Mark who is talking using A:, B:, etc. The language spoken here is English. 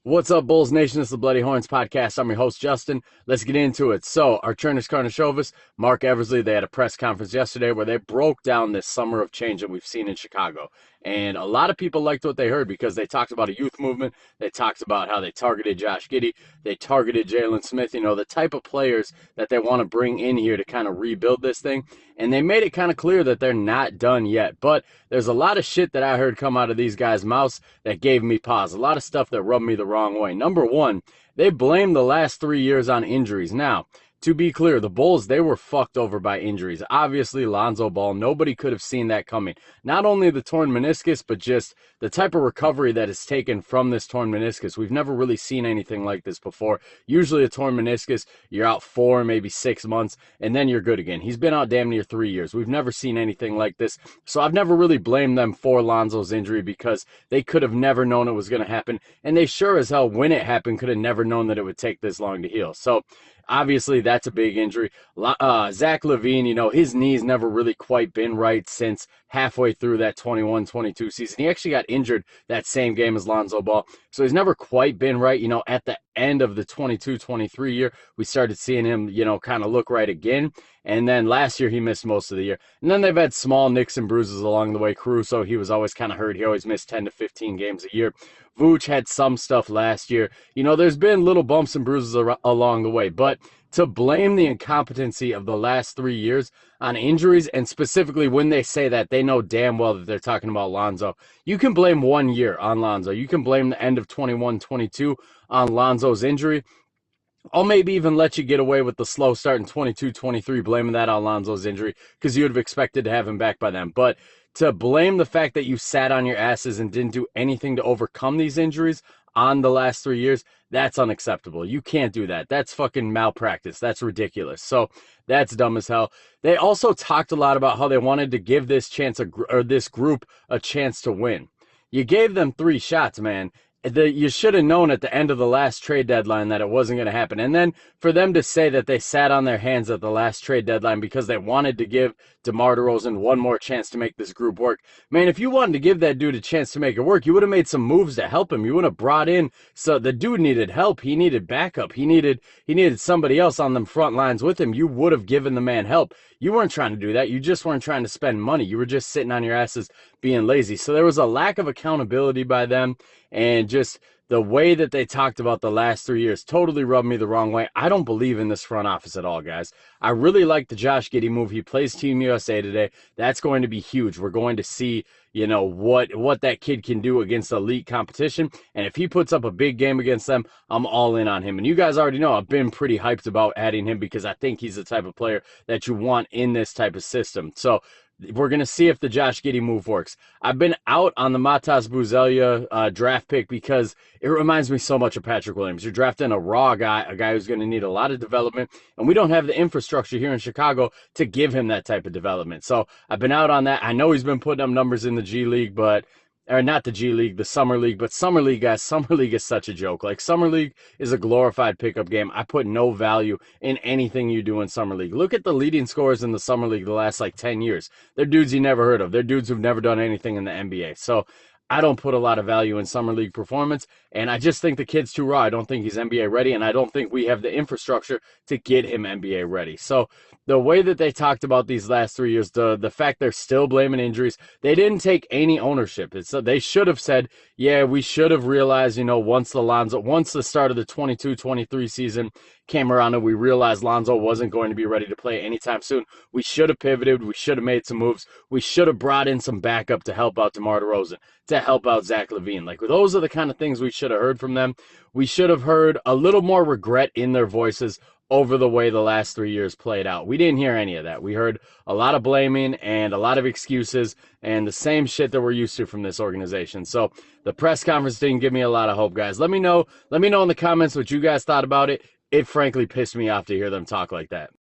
A: What's up, Bulls Nation? This is the Bloody Horns podcast. I'm your host, Justin. Let's get into it. So, Arturnis Karnisovas, Mark Eversley, they had a press conference yesterday where they broke down this summer of change that we've seen in Chicago. And a lot of people liked what they heard because they talked about a youth movement. They talked about how they targeted Josh Giddey. They targeted Jalen Smith, the type of players that they want to bring in here to kind of rebuild this thing. And they made it kind of clear that they're not done yet. But there's a lot of shit that I heard come out of these guys' mouths that gave me pause. A lot of stuff that rubbed me the wrong way. Number one, they blamed the last 3 years on injuries. Now, to be clear, the Bulls, they were fucked over by injuries. Obviously, Lonzo Ball, nobody could have seen that coming. Not only the torn meniscus, but just the type of recovery that is taken from this torn meniscus. We've never really seen anything like this before. Usually a torn meniscus, you're out 4, maybe 6 months, and then you're good again. He's been out damn near 3 years. We've never seen anything like this. So I've never really blamed them for Lonzo's injury because they could have never known it was going to happen. And they sure as hell, when it happened, could have never known that it would take this long to heal. So obviously, that's a big injury. Zach LaVine, his knee's never really quite been right since halfway through that 21-22 season. He actually got injured that same game as Lonzo Ball. So he's never quite been right. At the end of the 22-23 year, we started seeing him, kind of look right again. And then last year, he missed most of the year. And then they've had small nicks and bruises along the way. Caruso, he was always kind of hurt. He always missed 10 to 15 games a year. Vooch had some stuff last year. There's been little bumps and bruises along the way. But to blame the incompetency of the last 3 years on injuries, and specifically when they say that, they know damn well that they're talking about Lonzo. You can blame 1 year on Lonzo. You can blame the end of 21-22 on Lonzo's injury. I'll maybe even let you get away with the slow start in 22-23, blaming that on Lonzo's injury, because you would have expected to have him back by then. But to blame the fact that you sat on your asses and didn't do anything to overcome these injuries on the last 3 years, that's unacceptable. You can't do that. That's fucking malpractice. That's ridiculous. So that's dumb as hell. They also talked a lot about how they wanted to give this group a chance to win. You gave them 3 shots, man. You should have known at the end of the last trade deadline that it wasn't going to happen. And then for them to say that they sat on their hands at the last trade deadline because they wanted to give DeMar DeRozan one more chance to make this group work. Man, if you wanted to give that dude a chance to make it work, you would have made some moves to help him. You would have brought in, so the dude needed help. He needed backup. He needed somebody else on them front lines with him. You would have given the man help. You weren't trying to do that. You just weren't trying to spend money. You were just sitting on your asses being lazy. So there was a lack of accountability by them, and just the way that they talked about the last 3 years totally rubbed me the wrong way. I don't believe in this front office at all, guys. I really like the Josh Giddey move. He plays Team USA today. That's going to be huge. We're going to see, what that kid can do against elite competition. And if he puts up a big game against them, I'm all in on him. And you guys already know I've been pretty hyped about adding him because I think he's the type of player that you want in this type of system. So we're going to see if the Josh Giddey move works. I've been out on the Matas Buzelia draft pick because it reminds me so much of Patrick Williams. You're drafting a raw guy, a guy who's going to need a lot of development, and we don't have the infrastructure here in Chicago to give him that type of development. So I've been out on that. I know he's been putting up numbers in the G League, or not the G League, the Summer League. But Summer League, guys, Summer League is such a joke. Like, Summer League is a glorified pickup game. I put no value in anything you do in Summer League. Look at the leading scorers in the Summer League the last, 10 years. They're dudes you never heard of. They're dudes who've never done anything in the NBA. So I don't put a lot of value in Summer League performance, and I just think the kid's too raw. I don't think he's NBA ready, and I don't think we have the infrastructure to get him NBA ready. So the way that they talked about these last 3 years, the fact they're still blaming injuries, they didn't take any ownership. They should have said, yeah, we should have realized, once the start of the 22-23 season came around and we realized Lonzo wasn't going to be ready to play anytime soon, we should have pivoted. We should have made some moves. We should have brought in some backup to help out DeMar DeRozan, to help out Zach LaVine. Those are the kind of things we should have heard from them. We should have heard a little more regret in their voices over the way the last 3 years played out. We didn't hear any of that. We heard a lot of blaming and a lot of excuses and the same shit that we're used to from this organization. So the press conference didn't give me a lot of hope, guys. Let me know in the comments what you guys thought about it. It frankly pissed me off to hear them talk like that.